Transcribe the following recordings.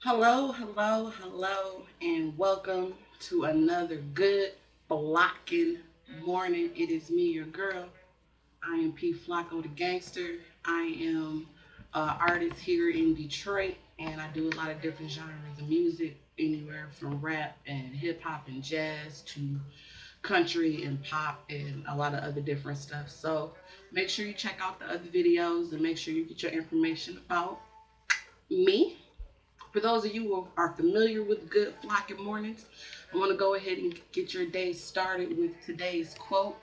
Hello, hello, hello, and welcome to another good blocking morning. It is me, your girl. I am Flaco da Gangster. I am an artist here in Detroit, and I do a lot of different genres of music, anywhere from rap and hip hop and jazz to country and pop and a lot of other different stuff. So make sure you check out the other videos and make sure you get your information about me. For those of you who are familiar with good flocking mornings, I want to go ahead and get your day started with today's quote.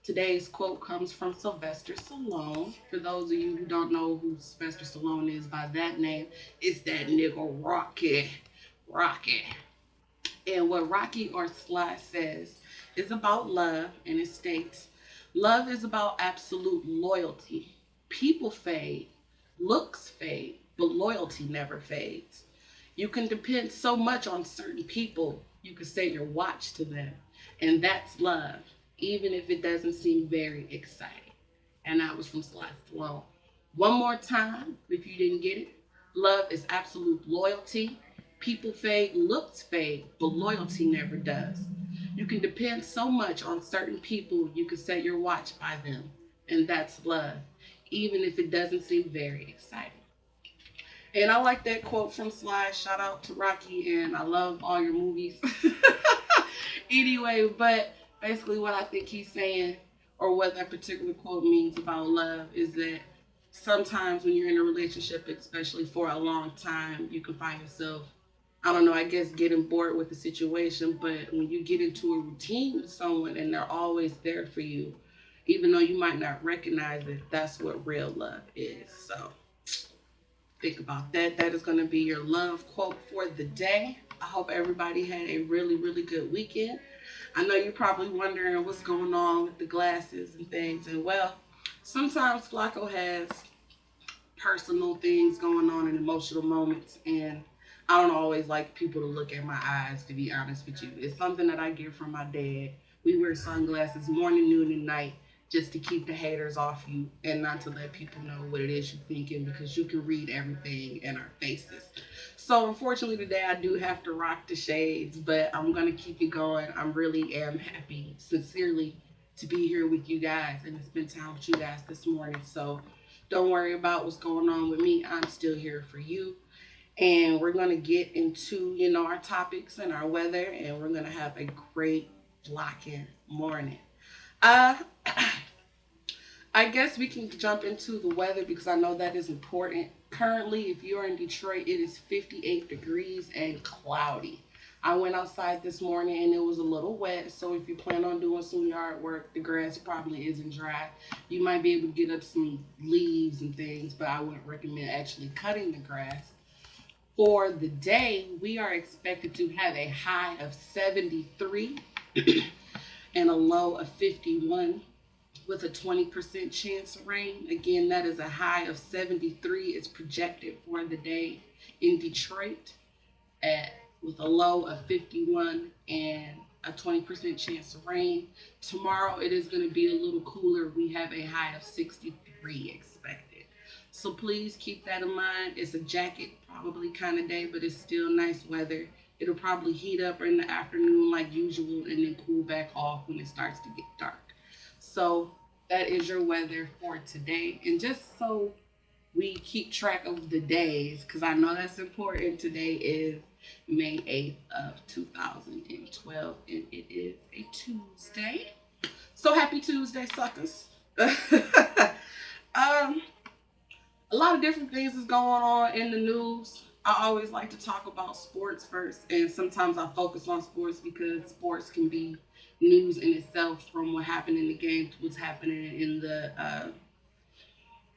Today's quote comes from Sylvester Stallone. For those of you who don't know who Sylvester Stallone is by that name, it's that nigga Rocky. Rocky. And what Rocky or Sly says is about love, and it states, love is about absolute loyalty. People fade, looks fade, but loyalty never fades. You can depend so much on certain people, you could set your watch to them. And that's love, even if it doesn't seem very exciting. And that was from Sly Stallone. One more time, if you didn't get it. Love is absolute loyalty. People fade, looks fade, but loyalty never does. You can depend so much on certain people, you can set your watch by them. And that's love, even if it doesn't seem very exciting. And I like that quote from Sly. Shout out to Rocky, and I love all your movies. Anyway, but basically, what I think he's saying, or what that particular quote means about love, is that sometimes when you're in a relationship, especially for a long time, you can find yourself, I don't know, I guess getting bored with the situation. But when you get into a routine with someone and they're always there for you, even though you might not recognize it, that's what real love is. So think about that. That is going to be your love quote for the day. I hope everybody had a really, really good weekend. I know you're probably wondering what's going on with the glasses and things. And well, sometimes Flacco has personal things going on and emotional moments. And I don't always like people to look at my eyes, to be honest with you. It's something that I get from my dad. We wear sunglasses morning, noon, and night just to keep the haters off you and not to let people know what it is you're thinking, because you can read everything in our faces. So unfortunately today I do have to rock the shades, but I'm gonna keep it going. I really am happy, sincerely, to be here with you guys and to spend time with you guys this morning. So don't worry about what's going on with me. I'm still here for you. And we're gonna get into, our topics and our weather, and we're gonna have a great blocking morning. Uh I guess we can jump into the weather because I know that is important. Currently, if you're in Detroit, it is 58 degrees and cloudy. I went outside this morning and it was a little wet, so if you plan on doing some yard work, the grass probably isn't dry. You might be able to get up some leaves and things, but I wouldn't recommend actually cutting the grass. For the day, we are expected to have a high of 73 and a low of 51, with a 20% chance of rain. Again, that is a high of 73 is projected for the day in Detroit, at with a low of 51 and a 20% chance of rain. Tomorrow it is going to be a little cooler. We have a high of 63 expected. So please keep that in mind. It's a jacket probably kind of day, but it's still nice weather. It'll probably heat up in the afternoon like usual and then cool back off when it starts to get dark. So that is your weather for today. And just so we keep track of the days, because I know that's important, today is May 8th of 2012, and it is a Tuesday. So happy Tuesday, suckers. um, a lot of different things is going on in the news. I always like to talk about sports first, and sometimes I focus on sports because sports can be news in itself, from what happened in the game to what's happening in the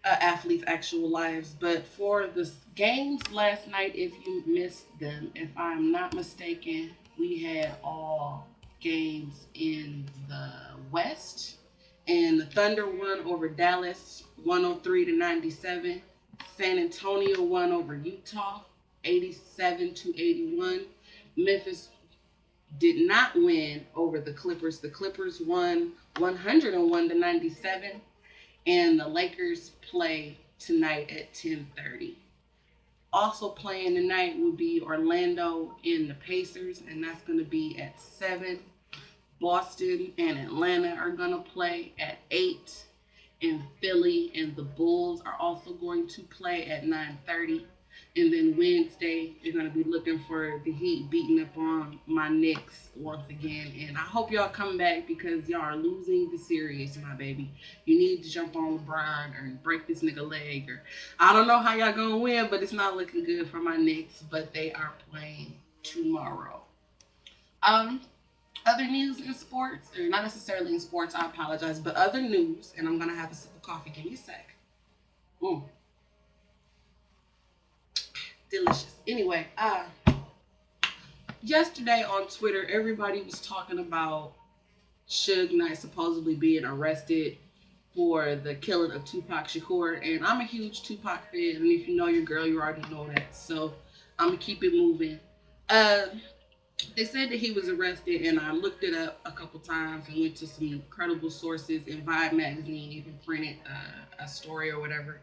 athletes' actual lives. But for the games last night, if you missed them, if I'm not mistaken, we had all games in the West, and the Thunder won over Dallas 103-97. San Antonio won over Utah 87-81. Memphis did not win over the Clippers. The Clippers won 101-97, and the Lakers play tonight at 10:30. Also playing tonight will be Orlando and the Pacers, and that's going to be at 7. Boston and Atlanta are going to play at 8. And Philly and the Bulls are also going to play at 9:30. And then Wednesday, you're going to be looking for the Heat beating up on my Knicks once again. And I hope y'all come back because y'all are losing the series, my baby. You need to jump on LeBron or break this nigga leg. Or I don't know how y'all going to win, but it's not looking good for my Knicks. But they are playing tomorrow. Um, Other news in sports, or not necessarily in sports, I apologize, but other news, and I'm going to have a sip of coffee. Give me a sec. Mm, delicious. Anyway, yesterday on Twitter, everybody was talking about Suge Knight supposedly being arrested for the killing of Tupac Shakur, and I'm a huge Tupac fan, and if you know your girl, you already know that, so I'm going to keep it moving. Uh, They said that he was arrested, and I looked it up a couple times and went to some credible sources. And Vibe magazine even printed a story or whatever,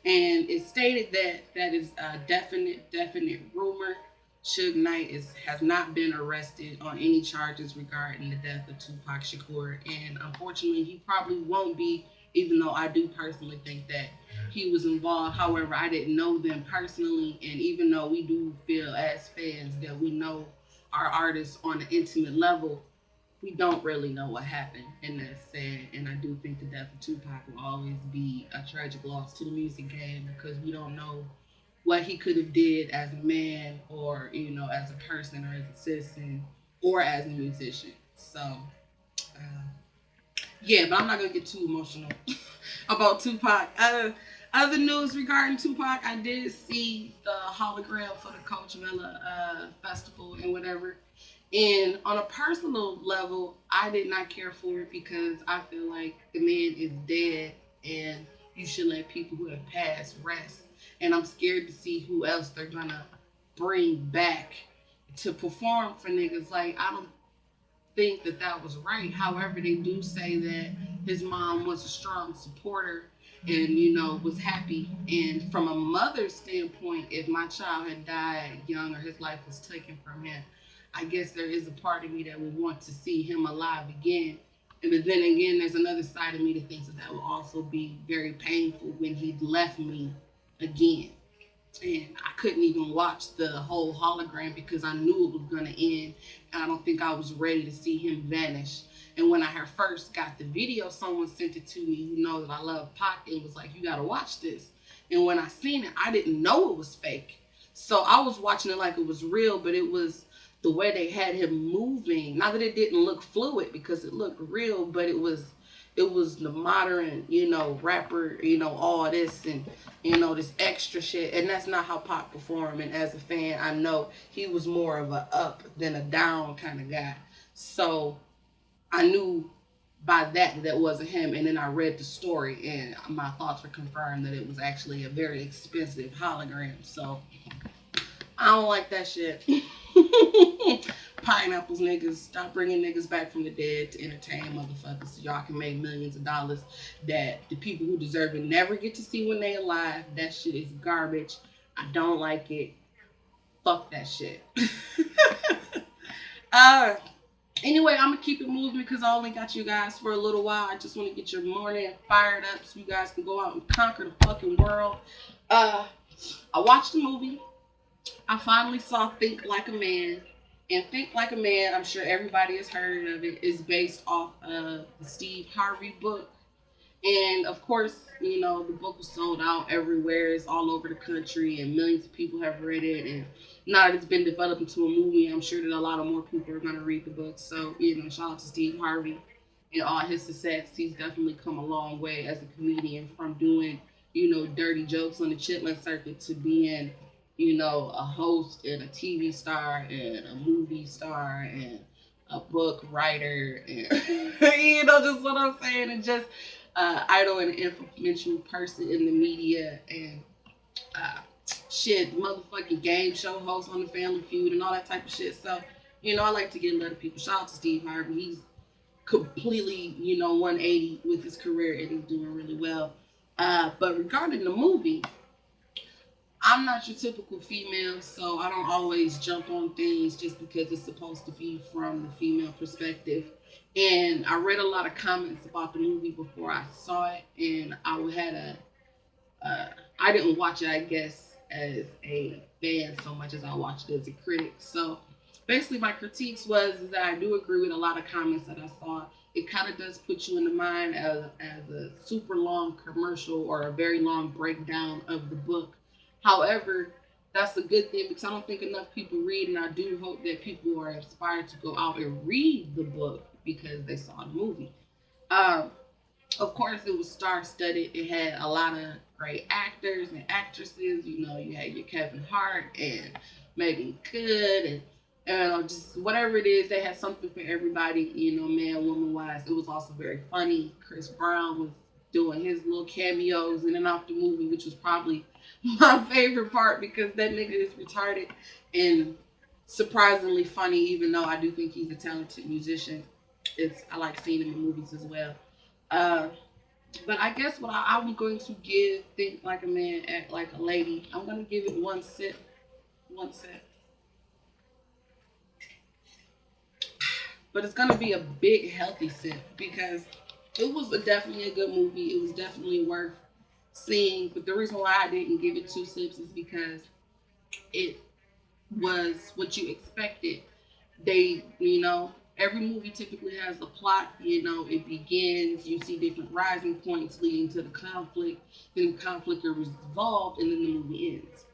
and it stated that that is a definite rumor. Suge Knight has not been arrested on any charges regarding the death of Tupac Shakur, and unfortunately, he probably won't be. Even though I do personally think that he was involved. However, I didn't know them personally, and even though we do feel as fans that we know our artists on an intimate level, we don't really know what happened, and that's sad. And I do think the death of Tupac will always be a tragic loss to the music game because we don't know what he could have did as a man, or as a person, or as a citizen, or as a musician. So, yeah, but I'm not gonna get too emotional about Tupac. Other news regarding Tupac, I did see the hologram for the Coachella festival and whatever. And on a personal level, I did not care for it because I feel like the man is dead, and you should let people who have passed rest. And I'm scared to see who else they're gonna bring back to perform for niggas. Like, I don't think that that was right. However, they do say that his mom was a strong supporter and was happy. And from a mother's standpoint, if my child had died young or his life was taken from him, I guess there is a part of me that would want to see him alive again. And but then again, there's another side of me that thinks that that will also be very painful when he left me again. And I couldn't even watch the whole hologram because I knew it was going to end, and I don't think I was ready to see him vanish. And when I had first got the video, someone sent it to me who knows that I love Pac and was like, you got to watch this. And when I seen it, I didn't know it was fake. So I was watching it like it was real, but it was the way they had him moving. Not that it didn't look fluid because it looked real, but it was the modern, rapper, all this and this extra shit, and that's not how Pop performed. And as a fan, I know he was more of a up than a down kind of guy. So I knew by that wasn't him. And then I read the story, and my thoughts were confirmed that it was actually a very expensive hologram. So I don't like that shit. Pineapples, niggas. Stop bringing niggas back from the dead to entertain motherfuckers so y'all can make millions of dollars that the people who deserve it never get to see when they alive. That shit is garbage. I don't like it. Fuck that shit. Anyway, I'm gonna keep it moving because I only got you guys for a little while. I just want to get your morning fired up so you guys can go out and conquer the fucking world. I watched the movie. I finally saw Think Like a Man. And Think Like a Man, I'm sure everybody has heard of it, is based off of the Steve Harvey book. And of course, the book was sold out everywhere. It's all over the country, and millions of people have read it. And now that it's been developed into a movie, I'm sure that a lot of more people are going to read the book. So, shout out to Steve Harvey and all his success. He's definitely come a long way as a comedian from doing, dirty jokes on the Chitlin circuit to being a host and a TV star and a movie star and a book writer and, just what I'm saying, and just idol and influential person in the media and motherfucking game show host on the Family Feud and all that type of shit. So, I like to get a lot of people. Shout out to Steve Harvey. He's completely, 180 with his career and he's doing really well. But regarding the movie, I'm not your typical female, so I don't always jump on things just because it's supposed to be from the female perspective. And I read a lot of comments about the movie before I saw it, and uh, I didn't watch it, I guess, as a fan so much as I watched it as a critic. So basically, my critiques was is that I do agree with a lot of comments that I saw. It kind of does put you in the mind as a super long commercial or a very long breakdown of the book. However, that's a good thing because I don't think enough people read, and I do hope that people are inspired to go out and read the book because they saw the movie. Um, of course, it was star studded. It had a lot of great actors and actresses. You know, you had your Kevin Hart and Megan Good and just whatever it is. They had something for everybody. You know, man, woman wise. It was also very funny. Chris Brown was doing his little cameos in and out the movie, which was probably my favorite part because that nigga is retarded and surprisingly funny. Even though I do think he's a talented musician, I like seeing him in movies as well. Uh, but I guess what I'm going to give Think Like a Man, Act Like a Lady, I'm going to give it one sip. One sip. But it's going to be a big, healthy sip because it was definitely a good movie. It was definitely worth seeing. But the reason why I didn't give it two sips is because it was what you expected. Every movie typically has a plot. It begins, you see different rising points leading to the conflict, then the conflict is resolved, and then the movie ends.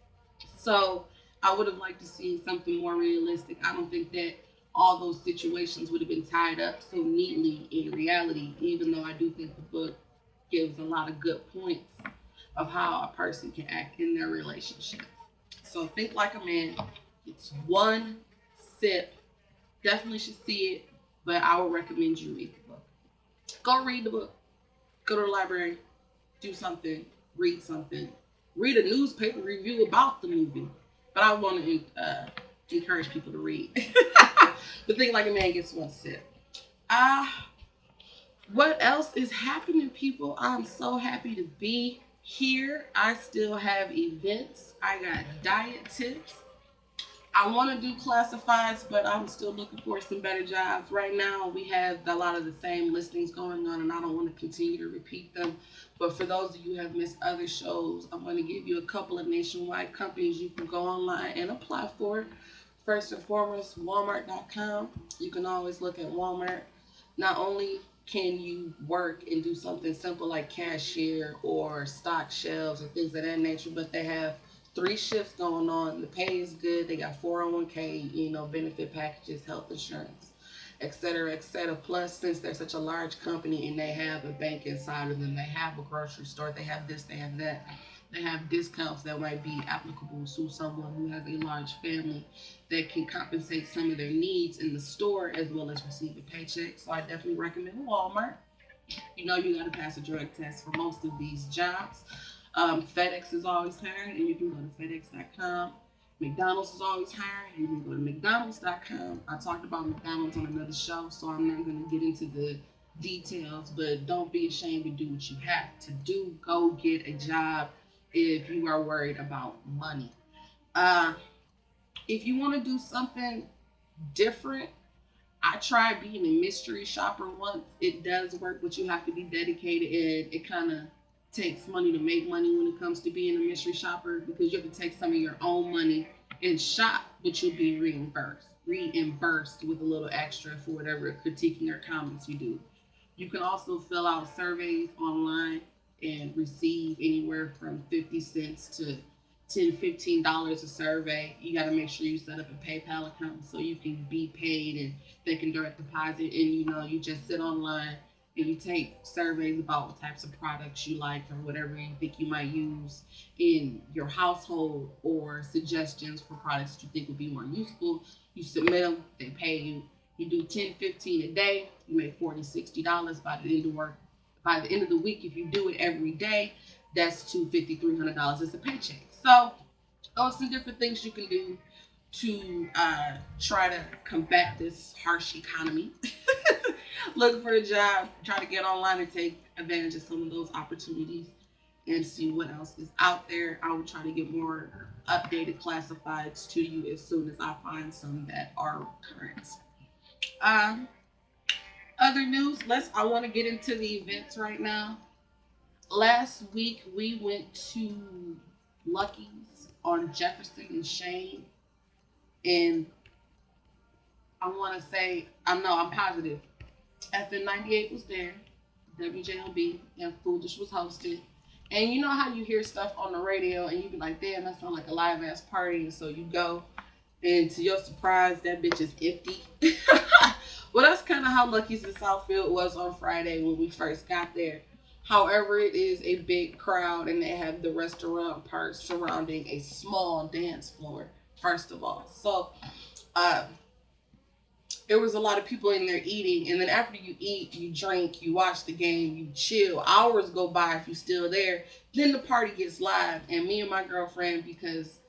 So I would have liked to see something more realistic. I don't think that all those situations would have been tied up so neatly in reality, even though I do think the book gives a lot of good points of how a person can act in their relationship. So Think Like a Man. It's one sip. Definitely should see it, but I would recommend you read the book. Go read the book. Go to the library. Do something. Read something. Read a newspaper review about the movie. But I want to encourage people to read. But Think Like a Man gets one sip. Uh, what else is happening, people? I'm so happy to be here. I still have events. I got diet tips. I want to do classifieds, but I'm still looking for some better jobs. Right now, we have a lot of the same listings going on, and I don't want to continue to repeat them. But for those of you who have missed other shows, I'm going to give you a couple of nationwide companies you can go online and apply for. First and foremost, Walmart.com. You can always look at Walmart. Not only can you work and do something simple like cashier or stock shelves and things of that nature, but they have 3 shifts going on. The pay is good. They got 401k, benefit packages, health insurance, et cetera, et cetera. Plus, since they're such a large company and they have a bank inside of them, they have a grocery store, they have this, they have that. They have discounts that might be applicable to someone who has a large family that can compensate some of their needs in the store as well as receive a paycheck. So I definitely recommend Walmart. You got to pass a drug test for most of these jobs. FedEx is always hiring, and you can go to FedEx.com. McDonald's is always hiring, and you can go to McDonald's.com. I talked about McDonald's on another show, so I'm not going to get into the details, but don't be ashamed to do what you have to do. Go get a job if you are worried about money. Uh, if you want to do something different, I tried being a mystery shopper once. It does work, but you have to be dedicated, and it kind of takes money to make money when it comes to being a mystery shopper because you have to take some of your own money and shop, but you'll be reimbursed with a little extra for whatever critiquing or comments you do. You can also fill out surveys online and receive anywhere from 50 cents to $10, $15 a survey. You got to make sure you set up a PayPal account so you can be paid and they can direct deposit. And you just sit online and you take surveys about what types of products you like or whatever you think you might use in your household or suggestions for products that you think would be more useful. You submit them, they pay you. You do 10, 15 a day, you make $40, $60 by the end of work. By the end of the week, if you do it every day, that's $250, $300. It's a paycheck. So those are some different things you can do to try to combat this harsh economy. Looking for a job, try to get online and take advantage of some of those opportunities. and see what else is out there. I will try to get more updated classifieds to you as soon as I find some that are current. Um, Other news, I want to get into the events right now. Last week we went to Lucky's on Jefferson and Shane, and I want to say I'm positive. FN98 was there, WJLB, and Foolish was hosted. And you know how you hear stuff on the radio and you be like, damn, that sounds like a live ass party. And so you go, and to your surprise, that bitch is empty. Well, that's kind of how Lucky's in Southfield was on Friday when we first got there. However, it is a big crowd, and they have the restaurant part surrounding a small dance floor, first of all. So, uh, there was a lot of people in there eating, and then after you eat, you drink, you watch the game, you chill. Hours go by if you're still there. Then the party gets live, and me and my girlfriend, because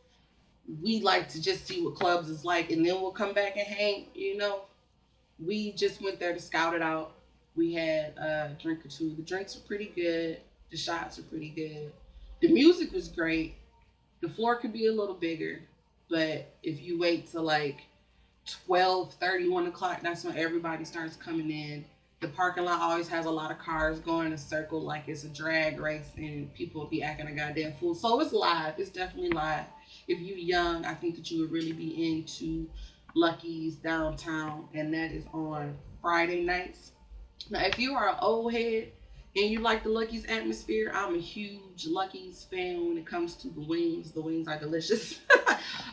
we like to just see what clubs is like, and then we'll come back and hang, we just went there to scout it out. We had a drink or two. The drinks were pretty good. The shots were pretty good. The music was great. The floor could be a little bigger, but if you wait till like 12:30, 1 o'clock, that's when everybody starts coming in. The parking lot always has a lot of cars going in a circle like it's a drag race, and people will be acting a goddamn fool. So it's live. It's definitely live. If you're young, I think that you would really be into Lucky's downtown, and that is on Friday nights. Now, if you are an old head and you like the Lucky's atmosphere, I'm a huge Lucky's fan when it comes to the wings. The wings are delicious.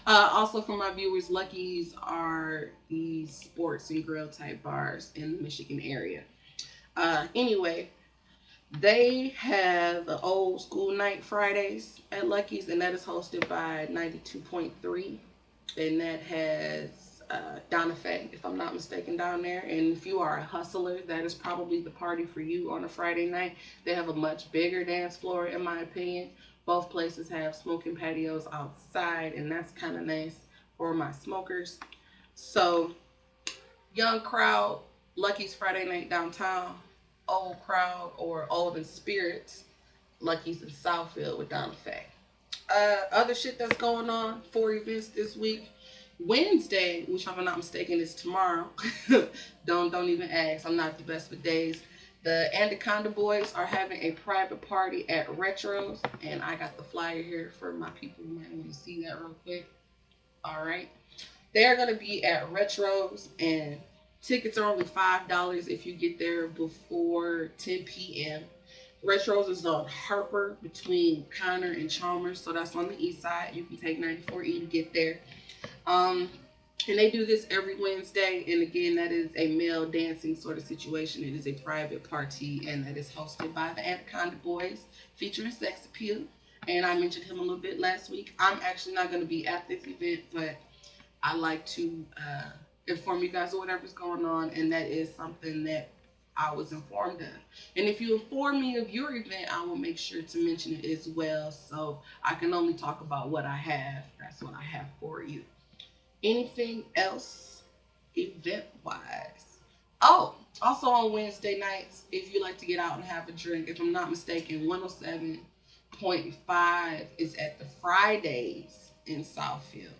Also, for my viewers, Lucky's are these sports and grill type bars in the Michigan area. Anyway, they have an old school night Fridays at Lucky's, and that is hosted by 92.3, and that has Donna Faye, if I'm not mistaken, down there. And if you are a hustler, that is probably the party for you on a Friday night. They have a much bigger dance floor, in my opinion. Both places have smoking patios outside, and that's kind of nice for my smokers. So, young crowd, Lucky's Friday night downtown. Old crowd or old in spirits, Lucky's in Southfield with Donna Faye. Other shit that's going on, 4 events this week. Wednesday, which if I'm not mistaken is tomorrow. don't even ask. I'm not the best with days. The Anaconda Boys are having a private party at Retros, and I got the flyer here for my people who might want to see that real quick. All right, they're gonna be at Retros, and tickets are only $5 if you get there before 10 p.m. Retros is on Harper between Connor and Chalmers, so that's on the east side. You can take 94E to get there. And they do this every Wednesday, and again, that is a male dancing sort of situation. It is a private party, and that is hosted by the Anaconda Boys, featuring Sex Appeal. And I mentioned him a little bit last week. I'm actually not going to be at this event, but I like to inform you guys of whatever's going on, and that is something that I was informed of. And if you inform me of your event, I will make sure to mention it as well. So I can only talk about what I have. That's what I have for you. Anything else event-wise? Oh, also on Wednesday nights, if you like to get out and have a drink, if I'm not mistaken, 107.5 is at the Fridays in Southfield.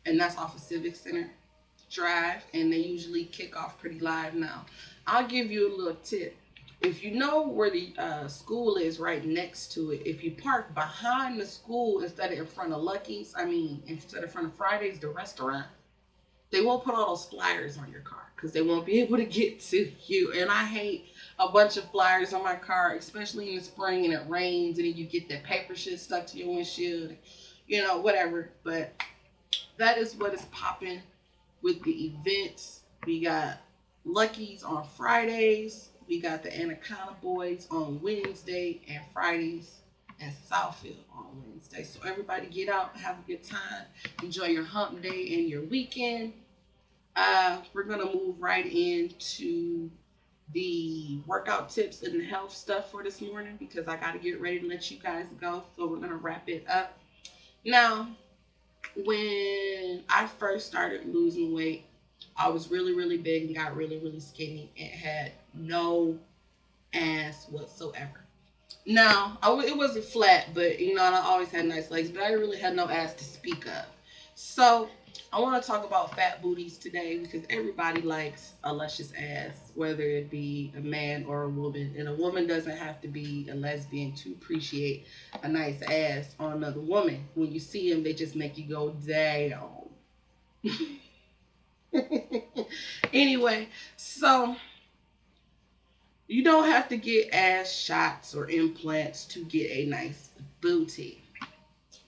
And that's off of Civic Center Drive, and they usually kick off pretty live now. I'll give you a little tip. If you know where the school is right next to it, if you park behind the school instead of in front of Lucky's, instead of in front of Fridays, the restaurant, they won't put all those flyers on your car because they won't be able to get to you. And I hate a bunch of flyers on my car, especially in the spring and it rains and then you get that paper shit stuck to your windshield, whatever. But that is what is popping with the events. We got Lucky's on Fridays. We got the Anaconda Boys on Wednesday and Fridays, and Southfield on Wednesday. So everybody get out, have a good time, enjoy your hump day and your weekend. We're gonna move right into the workout tips and the health stuff for this morning because I gotta get ready to let you guys go. So we're gonna wrap it up. Now, when I first started losing weight, I was really, really big and got really, really skinny and had no ass whatsoever. Now, it wasn't flat, but you know, and I always had nice legs, but I really had no ass to speak of. So, I want to talk about fat booties today because everybody likes a luscious ass, whether it be a man or a woman. And a woman doesn't have to be a lesbian to appreciate a nice ass on another woman. When you see them, they just make you go, damn. Anyway, so you don't have to get ass shots or implants to get a nice booty.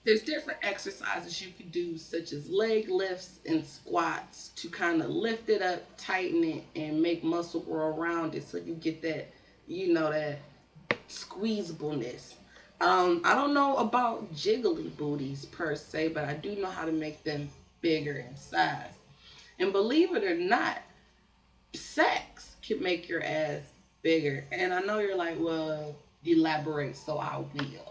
There's different exercises you can do, such as leg lifts and squats, to kind of lift it up, tighten it, and make muscle grow around it so you get that, you know, that squeezableness. I don't know about jiggly booties per se, but I do know how to make them bigger in size. And believe it or not, sex can make your ass bigger. And I know you're like, well, elaborate, so I will.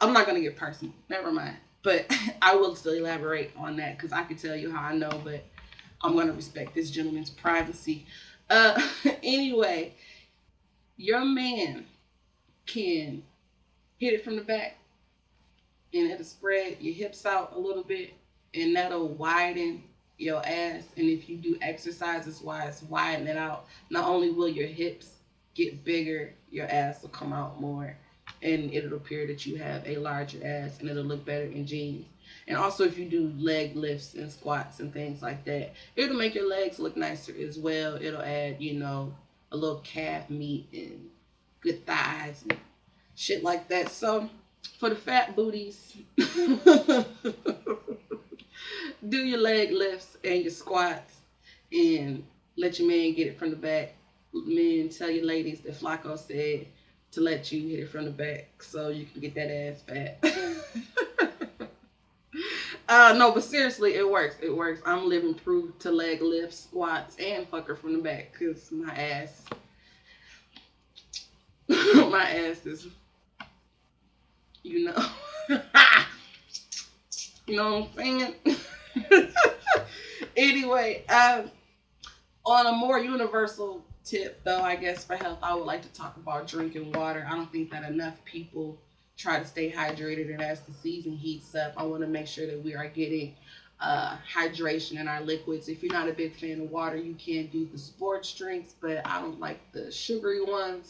I'm not gonna get personal. Never mind. But I will still elaborate on that because I can tell you how I know, but I'm gonna respect this gentleman's privacy. Uh, anyway, your man can hit it from the back and it'll spread your hips out a little bit and that'll widen your ass. And if you do exercises wise, widen it out. Not only will your hips get bigger, your ass will come out more. And it'll appear that you have a larger ass and it'll look better in jeans. And also, if you do leg lifts and squats and things like that, it'll make your legs look nicer as well. It'll add, you know, a little calf meat and good thighs and shit like that. So, for the fat booties, do your leg lifts and your squats and let your man get it from the back. Men, tell your ladies that Flaco said to let you hit it from the back so you can get that ass fat. No, but seriously, it works. It works. I'm living proof to leg lifts, squats, and fuck her from the back because my ass, my ass is, you know, you know what I'm saying? Anyway, on a more universal tip, though, I guess for health, I would like to talk about drinking water. I don't think that enough people try to stay hydrated, and as the season heats up, I want to make sure that we are getting hydration in our liquids. If you're not a big fan of water, you can do the sports drinks, but I don't like the sugary ones.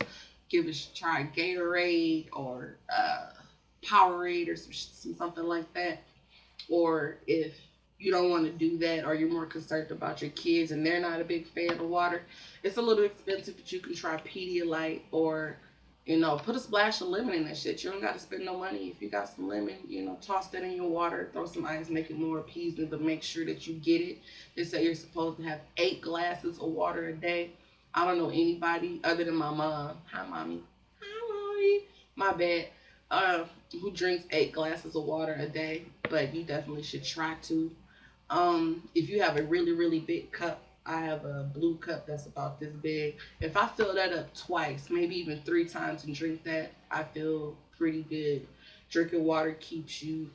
Give it a try Gatorade or Powerade or something like that. Or if you don't want to do that or you're more concerned about your kids and they're not a big fan of water, it's a little expensive, but you can try Pedialyte or, you know, put a splash of lemon in that shit. You don't got to spend no money. If you got some lemon, you know, toss that in your water, throw some ice, make it more appeasing, but make sure that you get it. They say you're supposed to have 8 glasses of water a day. I don't know anybody other than my mom. Hi, mommy. Hi, mommy. My bad. Who drinks 8 glasses of water a day, but you definitely should try to. If you have a really, really big cup, I have a blue cup that's about this big. If I fill that up twice, maybe even 3 times and drink that, I feel pretty good. Drinking water keeps you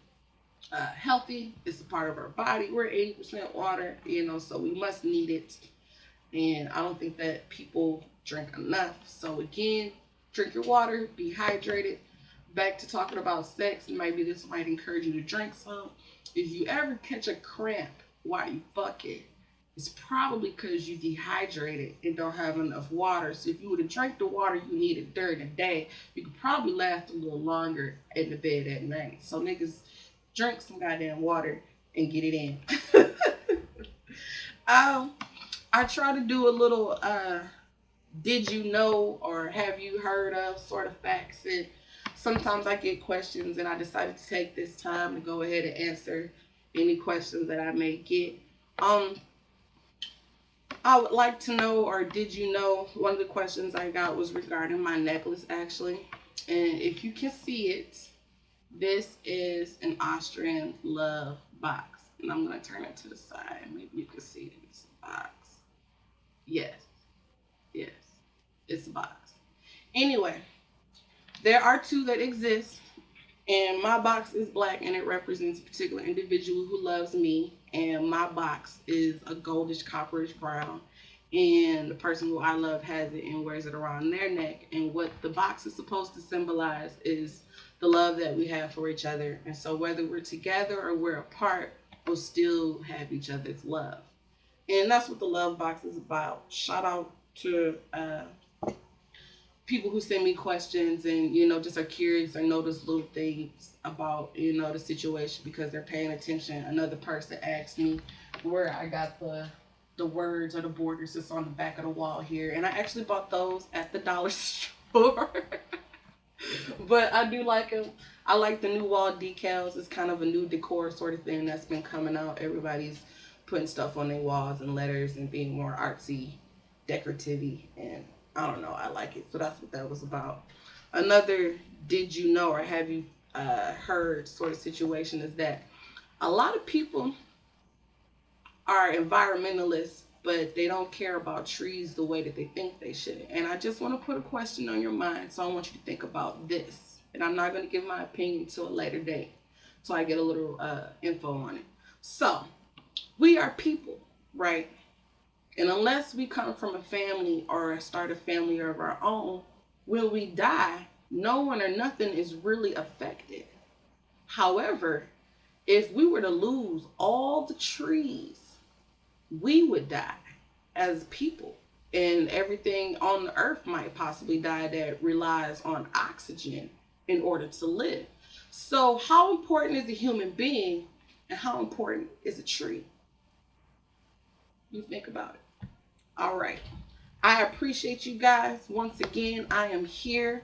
healthy. It's a part of our body. We're 80% water, you know, so we must need it. And I don't think that people drink enough. So again, drink your water, be hydrated. Back to talking about sex, maybe this might encourage you to drink some. If you ever catch a cramp while you fucking, it's probably because you dehydrated and don't have enough water. So if you would have drank the water you needed during the day, you could probably last a little longer in the bed at night. So niggas, drink some goddamn water and get it in. I try to do a little did you know or have you heard of sort of facts, and sometimes I get questions and I decided to take this time to go ahead and answer any questions that I may get. Um, I would like to know, or did you know, one of the questions I got was regarding my necklace actually. And if you can see it, this is an Austrian love box. And I'm going to turn it to the side. Maybe you can see it. It's a box. Yes. Yes. It's a box. Anyway, there are 2 that exist. And my box is black and it represents a particular individual who loves me. And my box is a goldish copperish brown. and the person who I love has it and wears it around their neck. And what the box is supposed to symbolize is the love that we have for each other. And so whether we're together or we're apart, we'll still have each other's love. And that's what the love box is about. Shout out to people who send me questions and just are curious or notice little things about the situation because they're paying attention. Another person asked me where I got the words or the borders that's on the back of the wall here, and I actually bought those at the dollar store. But I do like them. I like the new wall decals. It's kind of a new decor sort of thing that's been coming out. Everybody's putting stuff on their walls and letters and being more artsy, decorative, and I don't know. I like it. So that's what that was about. Another did you know or have you heard sort of situation is that a lot of people are environmentalists, but they don't care about trees the way that they think they should. And I just want to put a question on your mind. So I want you to think about this. And I'm not going to give my opinion until a later date. So I get a little info on it. So we are people, right? And unless we come from a family or start a family of our own, when we die, no one or nothing is really affected. However, if we were to lose all the trees, we would die as people. And everything on the earth might possibly die that relies on oxygen in order to live. So how important is a human being and how important is a tree? You think about it. All right. I appreciate you guys. Once again, I am here.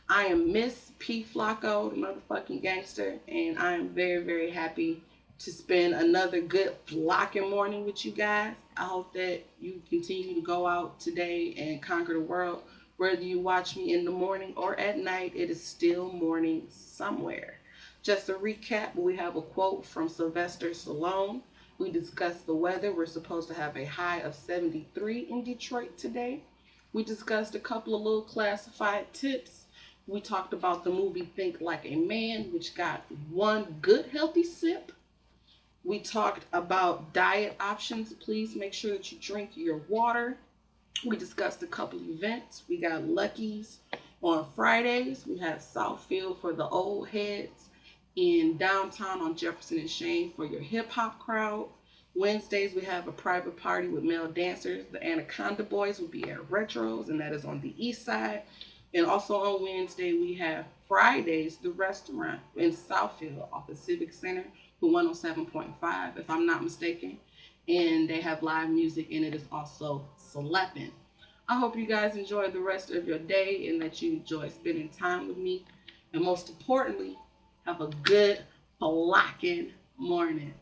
I am Miss P. Flaco, the motherfucking gangster, and I am very, very happy to spend another good FLAC-IN morning with you guys. I hope that you continue to go out today and conquer the world. Whether you watch me in the morning or at night, it is still morning somewhere. Just a recap, we have a quote from Sylvester Stallone. We discussed the weather. We're supposed to have a high of 73 in Detroit today. We discussed a couple of little classified tips. We talked about the movie Think Like a Man, which got one good healthy sip. We talked about diet options. Please make sure that you drink your water. We discussed a couple of events. We got Lucky's on Fridays. We had Southfield for the old heads. In downtown on Jefferson and Shane for your hip hop crowd. Wednesdays we have a private party with male dancers. The Anaconda Boys will be at Retros, and that is on the east side. And also on Wednesday we have Fridays, the restaurant in Southfield off the Civic Center for 107.5, if I'm not mistaken. And they have live music, and it is also slapping. I hope you guys enjoy the rest of your day and that you enjoy spending time with me. And most importantly, have a good FLAC-IN morning.